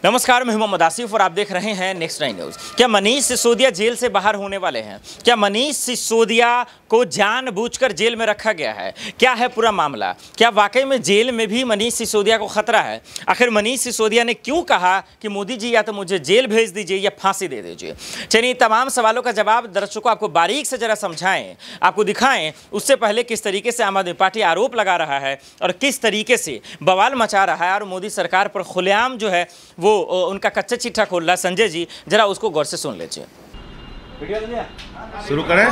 नमस्कार, मैं मोहम्मद आसिफ और आप देख रहे हैं नेक्स्ट 9 न्यूज़। क्या मनीष सिसोदिया जेल से बाहर होने वाले हैं? क्या मनीष सिसोदिया को जानबूझकर जेल में रखा गया है? क्या है पूरा मामला? क्या वाकई में जेल में भी मनीष सिसोदिया को खतरा है? आखिर मनीष सिसोदिया ने क्यों कहा कि मोदी जी या तो मुझे जेल भेज दीजिए या फांसी दे दीजिए? चलिए तमाम सवालों का जवाब दर्शकों आपको बारीक से जरा समझाएं, आपको दिखाएं। उससे पहले किस तरीके से आम आदमी पार्टी आरोप लगा रहा है और किस तरीके से बवाल मचा रहा है और मोदी सरकार पर खुलेआम जो है वो उनका कच्चा चिट्ठा खोल रहा है संजय जी, जरा उसको गौर से सुन लीजिए। शुरू करें।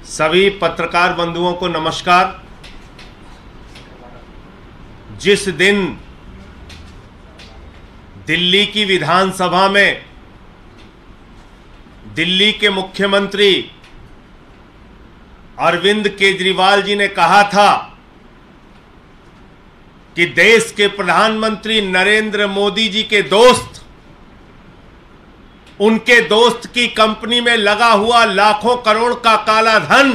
सभी पत्रकार बंधुओं को नमस्कार। जिस दिन दिल्ली की विधानसभा में दिल्ली के मुख्यमंत्री अरविंद केजरीवाल जी ने कहा था कि देश के प्रधानमंत्री नरेंद्र मोदी जी के दोस्त, उनके दोस्त की कंपनी में लगा हुआ लाखों करोड़ का काला धन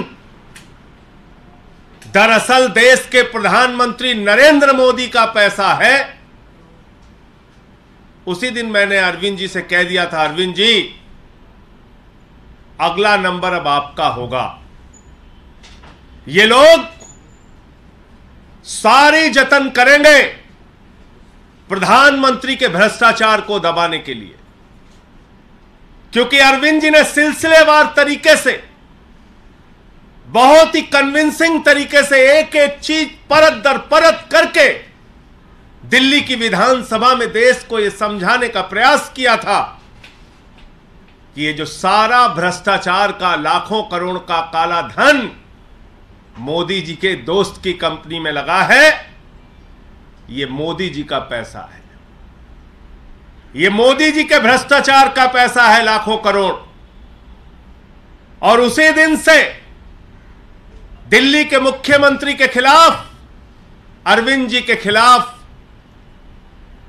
दरअसल देश के प्रधानमंत्री नरेंद्र मोदी का पैसा है। उसी दिन मैंने अरविंद जी से कह दिया था, अरविंद जी अगला नंबर अब आपका होगा। ये लोग सारे जतन करेंगे प्रधानमंत्री के भ्रष्टाचार को दबाने के लिए, क्योंकि अरविंद जी ने सिलसिलेवार तरीके से, बहुत ही कन्विंसिंग तरीके से एक एक चीज परत दर परत करके दिल्ली की विधानसभा में देश को यह समझाने का प्रयास किया था कि ये जो सारा भ्रष्टाचार का लाखों करोड़ का काला धन मोदी जी के दोस्त की कंपनी में लगा है, ये मोदी जी का पैसा है, ये मोदी जी के भ्रष्टाचार का पैसा है, लाखों करोड़। और उसी दिन से दिल्ली के मुख्यमंत्री के खिलाफ, अरविंद जी के खिलाफ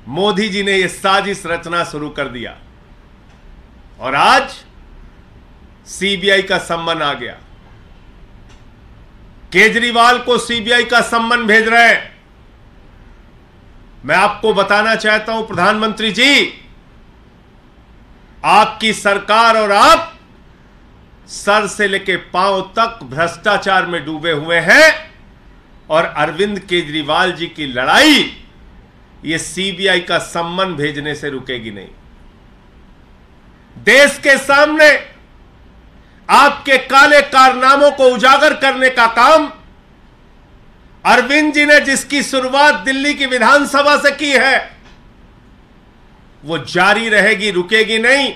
मोदी जी ने यह साजिश रचना शुरू कर दिया और आज सीबीआई का सम्मन आ गया। केजरीवाल को सीबीआई का सम्मन भेज रहे हैं। मैं आपको बताना चाहता हूं प्रधानमंत्री जी, आपकी सरकार और आप सर से लेकर पांव तक भ्रष्टाचार में डूबे हुए हैं और अरविंद केजरीवाल जी की लड़ाई ये सीबीआई का सम्मन भेजने से रुकेगी नहीं। देश के सामने आपके काले कारनामों को उजागर करने का काम अरविंद जी ने, जिसकी शुरुआत दिल्ली की विधानसभा से की है, वो जारी रहेगी, रुकेगी नहीं।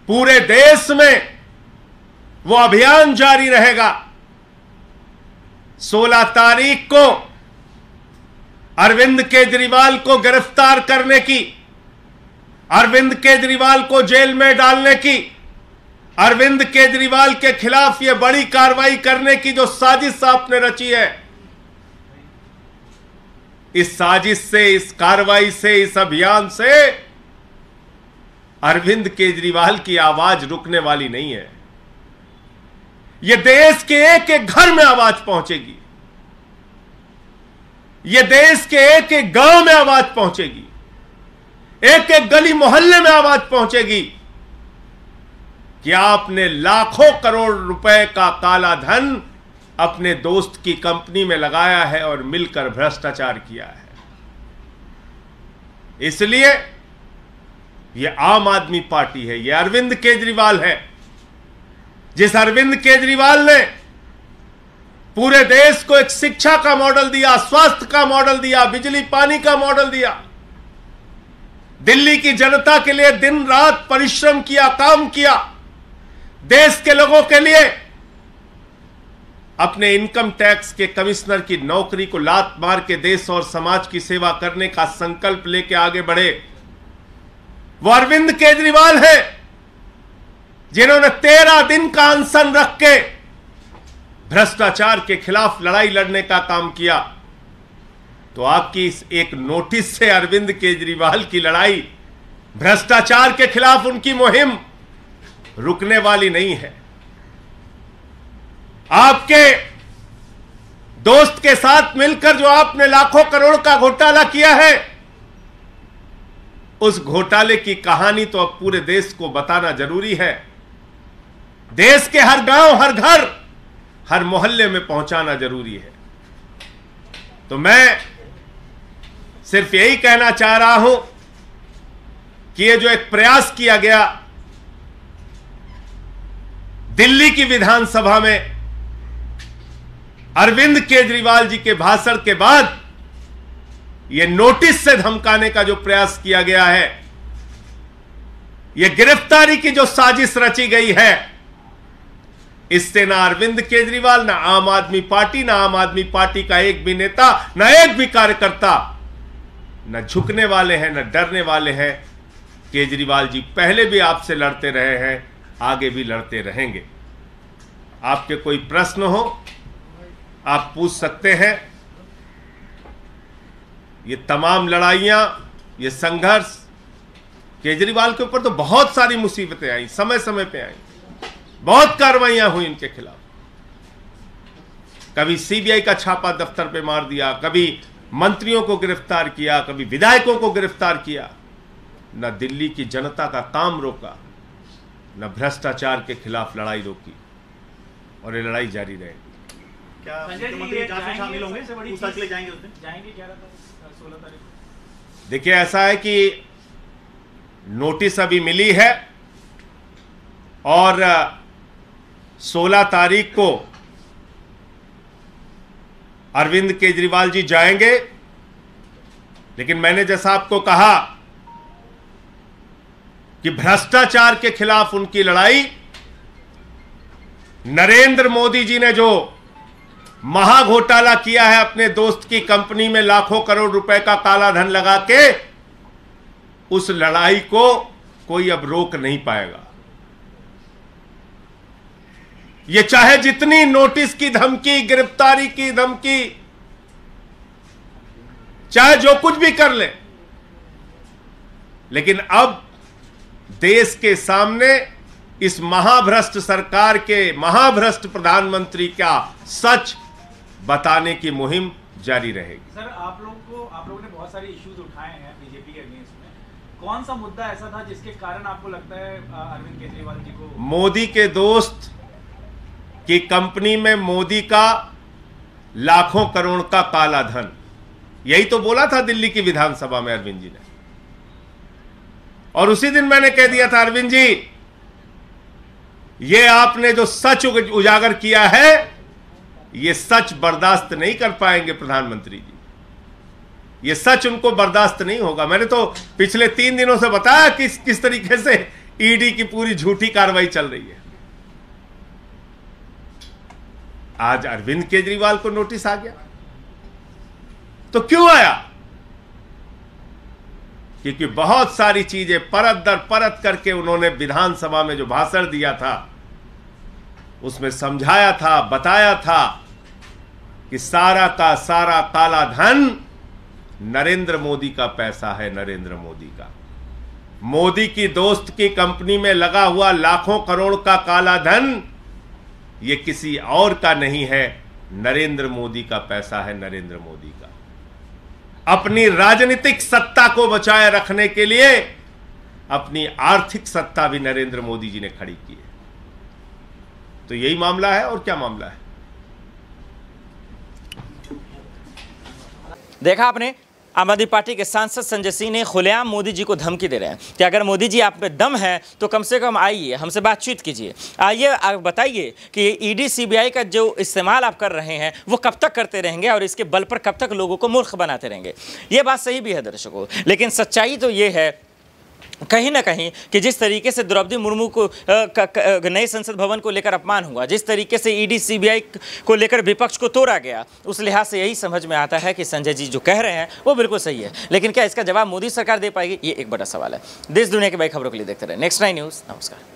पूरे देश में वो अभियान जारी रहेगा। 16 तारीख को अरविंद केजरीवाल को गिरफ्तार करने की, अरविंद केजरीवाल को जेल में डालने की, अरविंद केजरीवाल के खिलाफ यह बड़ी कार्रवाई करने की जो साजिश आपने रची है, इस साजिश से, इस कार्रवाई से, इस अभियान से अरविंद केजरीवाल की आवाज रुकने वाली नहीं है। यह देश के एक एक घर में आवाज पहुंचेगी, यह देश के एक एक गांव में आवाज पहुंचेगी, एक एक गली मोहल्ले में आवाज पहुंचेगी कि आपने लाखों करोड़ रुपए का काला धन अपने दोस्त की कंपनी में लगाया है और मिलकर भ्रष्टाचार किया है। इसलिए यह आम आदमी पार्टी है, यह अरविंद केजरीवाल है। जिस अरविंद केजरीवाल ने पूरे देश को एक शिक्षा का मॉडल दिया, स्वास्थ्य का मॉडल दिया, बिजली पानी का मॉडल दिया, दिल्ली की जनता के लिए दिन रात परिश्रम किया, काम किया, देश के लोगों के लिए अपने इनकम टैक्स के कमिश्नर की नौकरी को लात मार के देश और समाज की सेवा करने का संकल्प लेके आगे बढ़े, वो अरविंद केजरीवाल है जिन्होंने 13 दिन का अनशन रख के भ्रष्टाचार के खिलाफ लड़ाई लड़ने का काम किया। तो आपकी इस एक नोटिस से अरविंद केजरीवाल की लड़ाई, भ्रष्टाचार के खिलाफ उनकी मुहिम रुकने वाली नहीं है। आपके दोस्त के साथ मिलकर जो आपने लाखों करोड़ का घोटाला किया है, उस घोटाले की कहानी तो अब पूरे देश को बताना जरूरी है। देश के हर गांव, हर घर, हर मोहल्ले में पहुंचाना जरूरी है। तो मैं सिर्फ यही कहना चाह रहा हूं कि ये जो एक प्रयास किया गया दिल्ली की विधानसभा में अरविंद केजरीवाल जी के भाषण के बाद यह नोटिस से धमकाने का जो प्रयास किया गया है, यह गिरफ्तारी की जो साजिश रची गई है, इससे ना अरविंद केजरीवाल, ना आम आदमी पार्टी, ना आम आदमी पार्टी का एक भी नेता, ना एक भी कार्यकर्ता न झुकने वाले हैं, न डरने वाले हैं। केजरीवाल जी पहले भी आपसे लड़ते रहे हैं, आगे भी लड़ते रहेंगे। आपके कोई प्रश्न हो आप पूछ सकते हैं। ये तमाम लड़ाइयां, ये संघर्ष, केजरीवाल के ऊपर तो बहुत सारी मुसीबतें आई, समय समय पे आई, बहुत कार्रवाइयां हुई इनके खिलाफ। कभी सीबीआई का छापा दफ्तर पे मार दिया, कभी मंत्रियों को गिरफ्तार किया, कभी विधायकों को गिरफ्तार किया। न दिल्ली की जनता का काम रोका, न भ्रष्टाचार के खिलाफ लड़ाई रोकी, और ये लड़ाई जारी रहेगी। क्या मुख्यमंत्री जांच में शामिल होंगे? पूछताछ के लिए जाएंगे उस दिन? जाएंगे 16 तारीख को। देखिए, ऐसा है कि नोटिस अभी मिली है और 16 तारीख को अरविंद केजरीवाल जी जाएंगे। लेकिन मैंने जैसा आपको कहा कि भ्रष्टाचार के खिलाफ उनकी लड़ाई, नरेंद्र मोदी जी ने जो महाघोटाला किया है, अपने दोस्त की कंपनी में लाखों करोड़ रुपए का काला धन लगा के, उस लड़ाई को कोई अब रोक नहीं पाएगा। ये चाहे जितनी नोटिस की धमकी, गिरफ्तारी की धमकी, चाहे जो कुछ भी कर ले, लेकिन अब देश के सामने इस महाभ्रष्ट सरकार के, महाभ्रष्ट प्रधानमंत्री का सच बताने की मुहिम जारी रहेगी। सर, आप लोगों ने बहुत सारे इश्यूज उठाए हैं बीजेपी के अगेंस्ट में। कौन सा मुद्दा ऐसा था जिसके कारण आपको लगता है अरविंद केजरीवाल जी को? मोदी के दोस्त की कंपनी में मोदी का लाखों करोड़ का काला धन, यही तो बोला था दिल्ली की विधानसभा में अरविंद जी ने। और उसी दिन मैंने कह दिया था, अरविंद जी, ये आपने जो सच उजागर किया है, ये सच बर्दाश्त नहीं कर पाएंगे प्रधानमंत्री जी, ये सच उनको बर्दाश्त नहीं होगा। मैंने तो पिछले 3 दिनों से बताया किस तरीके से ईडी की पूरी झूठी कार्रवाई चल रही है। आज अरविंद केजरीवाल को नोटिस आ गया, तो क्यों आया? क्योंकि बहुत सारी चीजें परत दर परत करके उन्होंने विधानसभा में जो भाषण दिया था, उसमें समझाया था, बताया था कि सारा का सारा काला धन नरेंद्र मोदी का पैसा है, नरेंद्र मोदी का। मोदी की दोस्त की कंपनी में लगा हुआ लाखों करोड़ का काला धन ये किसी और का नहीं है, नरेंद्र मोदी का पैसा है, नरेंद्र मोदी का। अपनी राजनीतिक सत्ता को बचाए रखने के लिए अपनी आर्थिक सत्ता भी नरेंद्र मोदी जी ने खड़ी की है। तो यही मामला है, और क्या मामला है? देखा आपने, आम आदमी पार्टी के सांसद संजय सिंह ने खुलेआम मोदी जी को धमकी दे रहे हैं कि अगर मोदी जी आप में दम है तो कम से कम आइए, हमसे बातचीत कीजिए। आइए, आप बताइए कि ईडी सीबीआई का जो इस्तेमाल आप कर रहे हैं वो कब तक करते रहेंगे और इसके बल पर कब तक लोगों को मूर्ख बनाते रहेंगे। ये बात सही भी है दर्शकों, लेकिन सच्चाई तो ये है कहीं ना कहीं कि जिस तरीके से द्रौपदी मुर्मू को नए संसद भवन को लेकर अपमान हुआ, जिस तरीके से ईडी सीबीआई को लेकर विपक्ष को तोड़ा गया, उस लिहाज से यही समझ में आता है कि संजय जी जो कह रहे हैं वो बिल्कुल सही है। लेकिन क्या इसका जवाब मोदी सरकार दे पाएगी, ये एक बड़ा सवाल है। देश दुनिया की बड़ी खबरों के लिए देखते रहे नेक्स्ट 9 न्यूज़। नमस्कार।